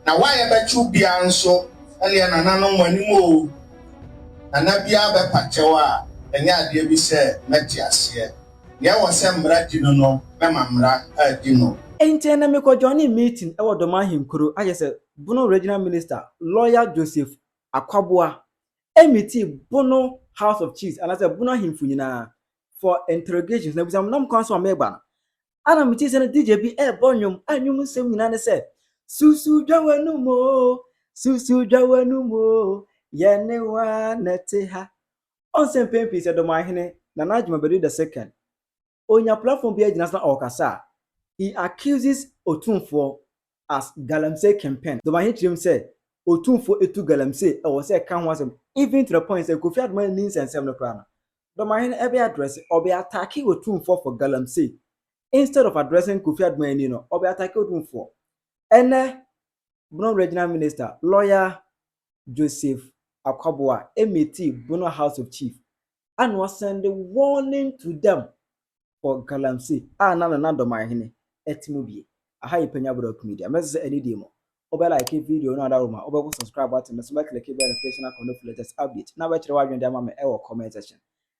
na why ebechu bia nso ele na nanom animo na na bia be pachewa enya ade bi se meti ase ye wo se mra di no be mamra adi no enti na me ko join meeting e wo Dormaahene kuro aye se Bono Regional Minister lawyer Joseph Akwaboah emiti Bono House of Chiefs and I said Bono himfu nyina for interrogations na bisam nam kwan so amegba ana miti se na DJB bonyum anyum sem nyina ne se susu dwanu mo yene wa neteha on sem pempi se Dormaahene na najuma bedu the second onya platform bi agina na okasa he accuses Otumfo as Galamsey campaign. Dormaahene trim say Otumfo etu Galamsey or say kan wasem even to the point say Kofi Adman means and sem no kra. Dormaahene every address or be attacking Otumfo for Galamsey instead of addressing Kofi Adman or be attacking Otumfo. And Bono Regional Minister lawyer Joseph Akwaboah MET Bono House of Chief and was sending warning to them for Galamsey. Na Dormaahene etimobi. Aha Penyah Broadcast Media. Message any demo. Oba like video no other room. Oba subscribe button. Na click the notification icon for latest update. Na we chere wa dwen dem ma e wo comment section.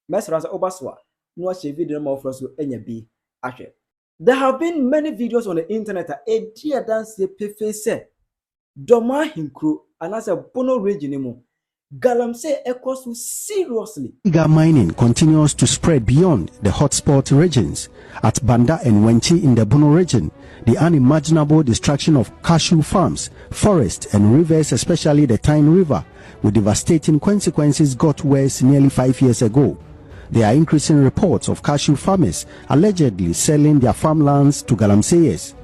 Message ranso oba so no watch video more for so enya bi ahwe. There have been many videos on the internet a dear dance pefe say Dormaahene kro and as a Bono region mo Galamsey echoes seriously. Illegal mining continues to spread beyond the hotspot regions. At Banda and Wenchi in the Bono region, the unimaginable destruction of cashew farms, forests and rivers, especially the Tyne River, with devastating consequences got worse nearly 5 years ago. There are increasing reports of cashew farmers allegedly selling their farmlands to Galamseyers.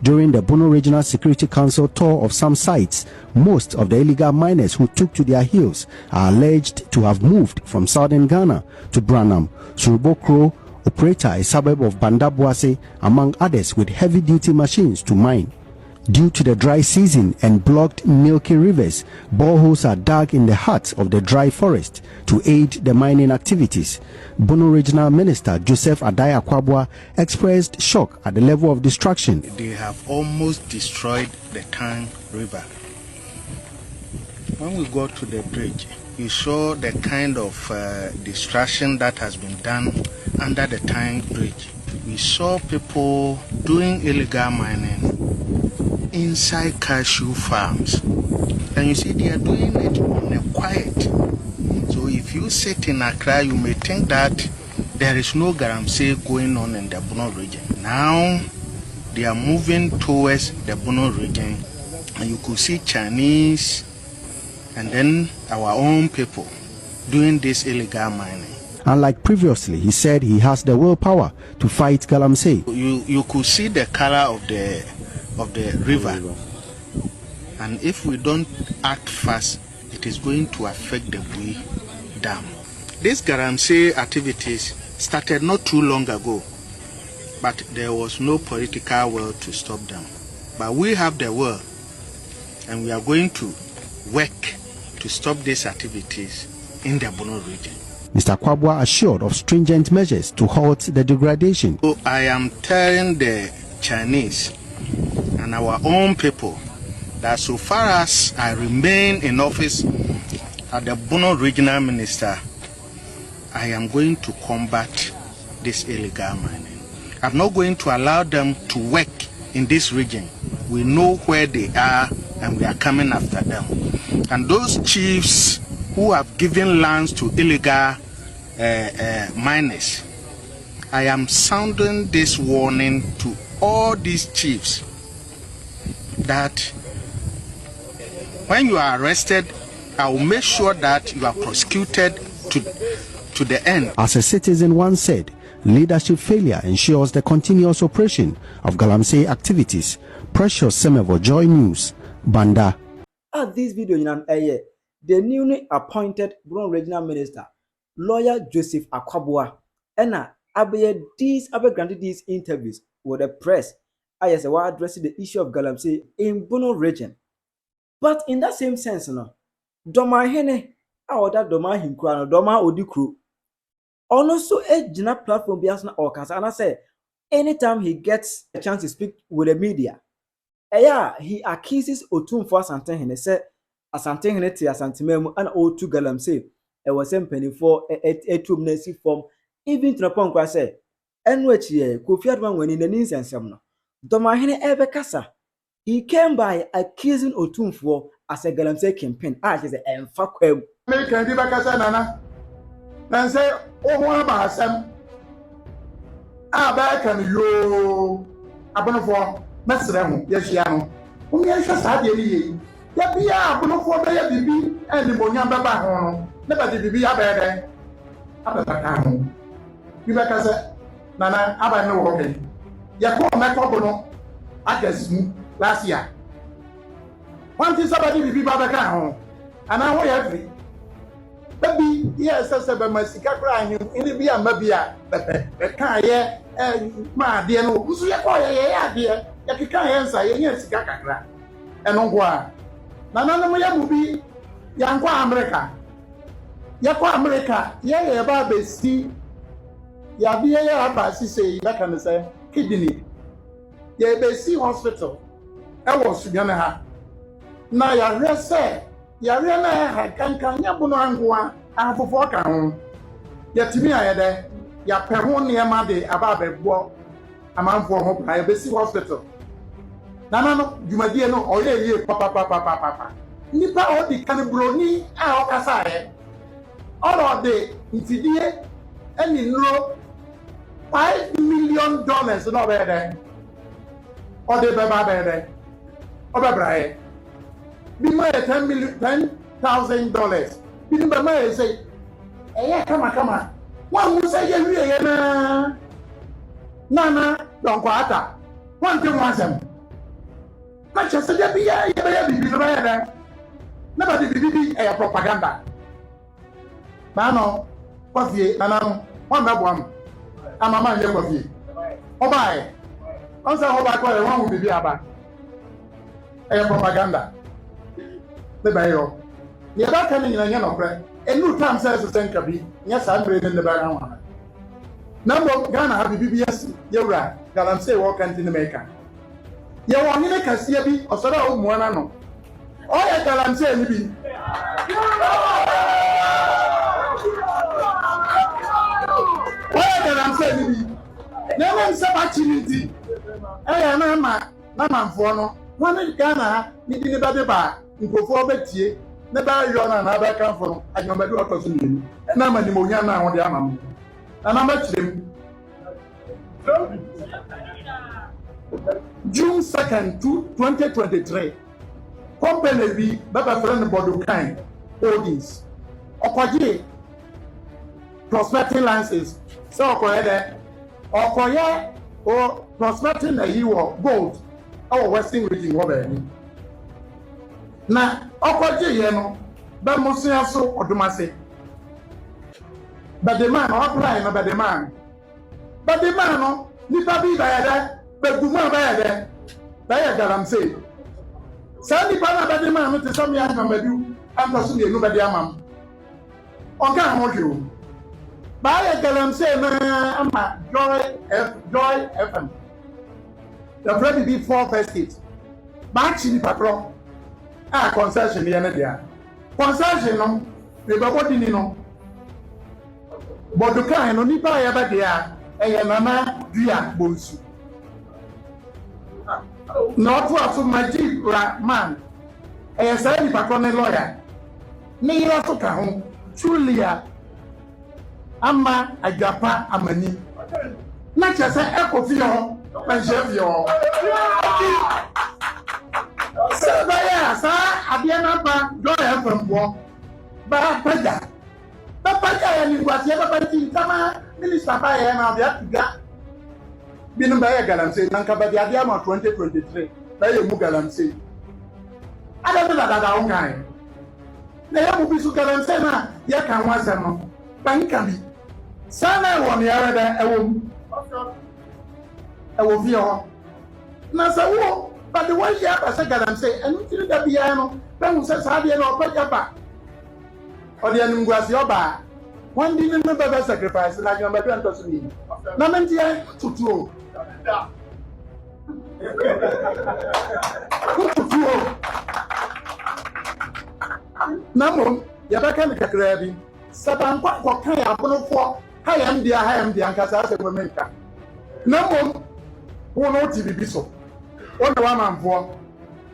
During the Bono Regional Security Council tour of some sites, most of the illegal miners who took to their heels are alleged to have moved from southern Ghana to Branham, Surubokro, Operata, a suburb of Banda Boase, among others, with heavy-duty machines to mine. Due to the dry season and blocked milky rivers, boreholes are dug in the heart of the dry forest to aid the mining activities. Bono Regional Minister Joseph Akwaboah expressed shock at the level of destruction. They have almost destroyed the Tyne River. When we got to the bridge, we saw the kind of destruction that has been done under the Tyne Bridge. We saw people doing illegal mining inside cashew farms, and you see they are doing it on a quiet. So if you sit in Accra, you may think that there is no Galamsey going on in the Bono region. Now they are moving towards the Bono region, and you could see Chinese and then our own people doing this illegal mining. Unlike previously, he said he has the willpower to fight Galamsey. You could see the color of the river, and if we don't act fast, it is going to affect the Bui Dam. These Galamsey activities started not too long ago, but there was no political will to stop them. But we have the will, and we are going to work to stop these activities in the Bono region. Mr. Akwaboah assured of stringent measures to halt the degradation. So I am telling the Chinese and our own people that so far as I remain in office as the Bono Regional Minister, I am going to combat this illegal mining. I'm not going to allow them to work in this region. We know where they are and we are coming after them. And those chiefs who have given lands to illegal miners, I am sounding this warning to all these chiefs that when you are arrested, I will make sure that you are prosecuted to the end. As a citizen once said, leadership failure ensures the continuous operation of Galamsey activities. Precious Semevo, Joy News, Banda. At this video, the newly appointed Bono Regional Minister, lawyer Joseph Akwaboah, and granted these interviews with the press, as well addressing the issue of Galamsey in Bono region. But in that same sense, Dormaahene, that Dormaahene kro, Dorma odi kro, also a general platform bias na okasa, and I say anytime he gets a chance to speak with the media, he accuses Otumfo Asantehene say Asantehene te Asantememu and O2 Galamsey was sent for a true form even to the point where say NWH Kofi Adwan when in the news and some no Dormaahene Ebekasa he came by accusing Otumfo as a Galamsey campaign as is a fuck him American Dibakasa Nana and say oh one about some back and yo Abonofo Mesremu Yeshiano Umiasha Sadi Yabia Abonofo Baya Bibi and the Monyam Baba Hono never did Bibi Abede Abaka Dibakasa Nana Abano okay Yako Makobono Agasmu last year. One thing somebody Bibi Babaka home and I every baby yes I said by my sika crying in the Bia Mabia the car ma dear no who's your boy dear you can't answer yes Kakra and on what Nana will be Yanko America Yako America yeah baby see Yabia Abasi say that can say kidney yeah be hospital I was gonna have now ya rese ya re na ha kankan ya bunu angoa afofo ka ho ya timi ayede ya pe ho ne ma de aba bebo amanfo ho pa ya besi hospital nana no dwumadie no oye papa nipa o di kan broni a o kasa ye all de nfidie eni nro $5 million no be there o de baba be there o be brae be my $10,000. Be the man say, "Hey, come on. One who say you Nana, don't go out. One thing was him. Much as a be nobody be a propaganda. Mano, coffee, Nana, one. I'm a man, coffee. Oh, bye. Also, how about one will be about a propaganda. The bayo. The other coming in a young opera, and no time says to send Kabi, yes, I'm reading in the background. Number of Ghana have BBS, Yura, Galamsey walk into the maker. You want in a Cassiabi or Sada of Moanano. Oh, yeah, Galamsey, maybe. Why Galamsey, maybe? Never so much in it. I am Mamma Fono, one in Ghana, needing about the bar. Nkofo betie ne ba yo na na ba kan fo anyomadu otoso ni na ma ni mo nya na ho de amam na ma kirem June 2nd, 2023 company bi baba friend Bodukan Holdings okoje prospecting license so okoye de okoye o prospecting na yi wo gold our western region wo ba ni na okoje ye no ba musia so odomase ba the man apply na ba the man no ni pa bi ba ya da ba guma ba ya da ba ya Galamsey sa ni pa na ba the man no te so mi ya na madu am so ni enu ba di amam onka ho hwe ba ya Galamsey na ama joy FM the friend be 4 first state ba chi ni patro concession here na concession no we ba body ni no Bodukan no nipa ya ba dia eye mama dua bonsu no to aso magic man eye say ni pa ne lawyer ni ira so ka ho Julia ama agapa amani na che say ekofi ho pension yo Sabaya, Abiana, go from war. Bapaja. Bapaja, and you was ever fighting Tama, Minister by and the Been by Galamsey, Nankaba, the Adiama 2023, by a Mugalamsey. I don't know that our own kind. They have to be so Galamsey, Yakan was a month. Bankabi. Sana 1 year I will be all. Nasa. But the one year I said Galamsey, and you the piano, then says Hadia or Pajapa. Or the Anunguasioba. One didn't remember sacrifice like number 20. Namentia to two. Namo, Yabaka Kakrabi, Sabanqua, what kind of for I am the Ancasa Womenka. Namo, who know TV so. One man for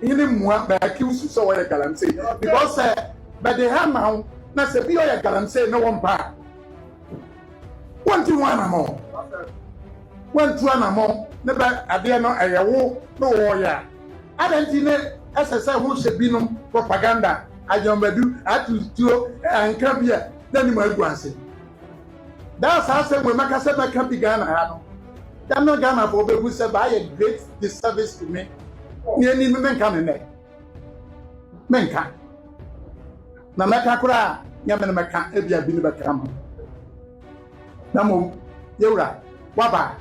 in him what by accused so I can say. Because by the hand now, not a beer I can say no one back. 1 to 1 more. 1 to 1 more. Never I dare not a war, no warrior. I don't think as I say who should be no propaganda. I don't do and come here. Then you might go and say. That's how I say when I said I can't be Ghana. I'm not Ghana for people who said by a great disservice to me. Nearly men come in there. Men can. Namakakura, Yamanaka, Ebia Binabakam. Namu, Yura, Waba.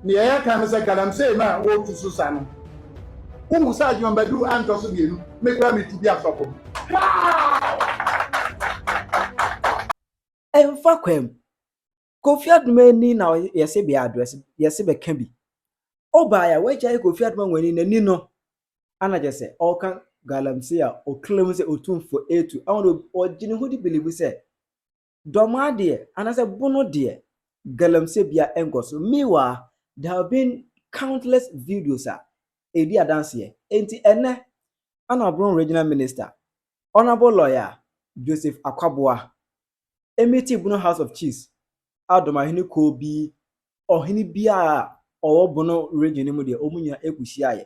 Near comes a Galamsey, man, walk to Susano. Who was I, you and Badu and Tosu, make me to be a couple. And fuck him. Kofi Adumani now, yes, be address, yes, be can be. Oh, by a way, Kofi Adman when in a Nino. And I just say, all can Galamsey or claims or tune for A2. I want to or Jimmy who believe we say. Dormaahene dear, and as a Bono dear, Galamsey bia engos. Meanwhile, there have been countless videos, a dear dance here. Ain't ene, Honorable Regional Minister, Honorable Lawyer Joseph Akwabua, Eeii Bono House of Chiefs, Dormaahene ko bi, Ohini bia, or Bono Regional Media, Omunya Ekushia.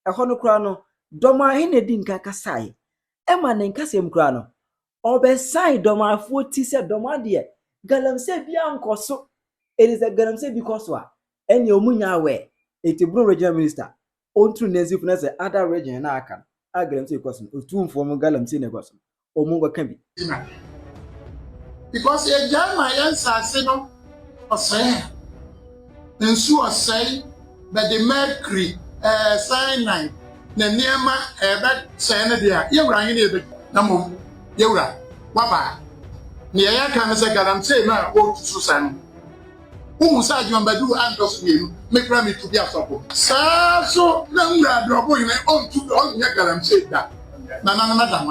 A honocrano, Dormaahene din kakasai, Emma Nenkasem crano. Obesai Doma 40 said Dormaahene, Galamsey bia so. It is a Galamsey because wa. Any Omunya way, Eeii Bono Regional Minister, on true Nezifness, other region I can. I Galamsey question, two from Galamsey negotiation, or Mungo can be. Because a German answer said, or say, and so I say, but the mercury, cyanide, the Nema, that cyanide, you're running it. Namu, Yura, Waba. Near can say Galamsey, man, walk to Susan. Who said you and Badu and Tosu, make me to be a support. So, Langa, drop in on to on Galamsey that. Nana, Madame,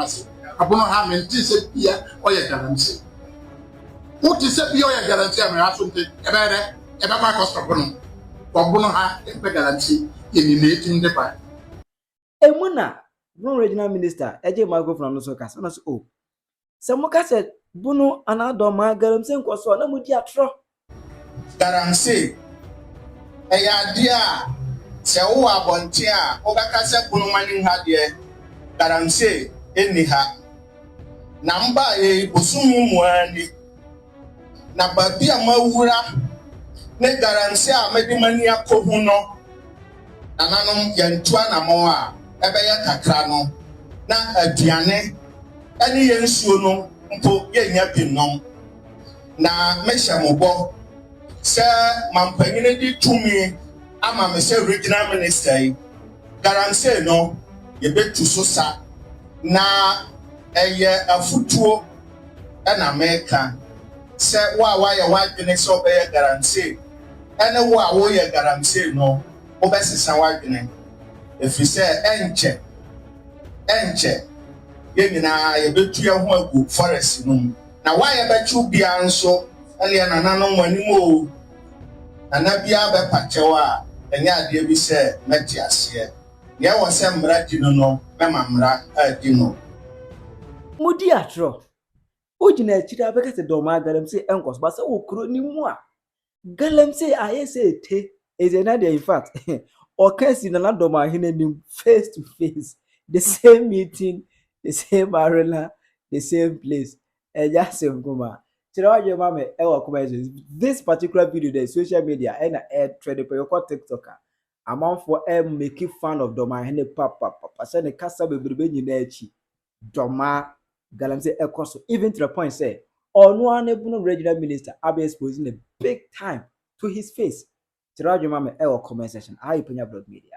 upon how many said here or Galamsey. What is a pure guarantee? I'm asking about cost of Bono or Bono Galamsey in the part. Emuna, Bono Regional Minister, AJ Marco from Nosokas, and us oh. Samoka said, Bono and Dormaahene Galamsey was so Namudia tro. Galamsey, a dear, Sawa Bontia, Obacasa Bono Manning had ye, Galamsey, anyhow. Number a Bosumu Mwani. Na babi amawura ne Galamsey a mede mani akohu no nananom yentua na mo a ebeye kakra no na aduane ene yensuo no mpo yenya binom na mehya mobo se mampanyine di tumi ama me se regional minister Galamsey no yebetu so sa na eye afutuo na meka se wa ya wadwene se obeye Galamsey ene wo ya Galamsey no obesisa wadwene efise enche ye nyina ye betu ye ho agu forest no na wa ya betu bia nso ene nananom anim o na bia be pachewa enye ade bi se meti ase ye wo se mra di no mema mra adi no Mudi atro. Ujina chira bekase Dormaahene Galamsey enkos basa okro ni mu a Galamsey ayese te is another in fact or kasi na Dormaahene nim face to face the same meeting the same arena the same place just same kuma chira waje mama e wa kuma this particular video the social media and trade pe your TikToker amount for make fun of Dormaahene papa say ne kasa bebrebe nyina achi Galamsey ekoso even to the point say Honorable Bono Regional Minister are exposing a big time to his face. Tirajo mama comment section. I Penyah Media.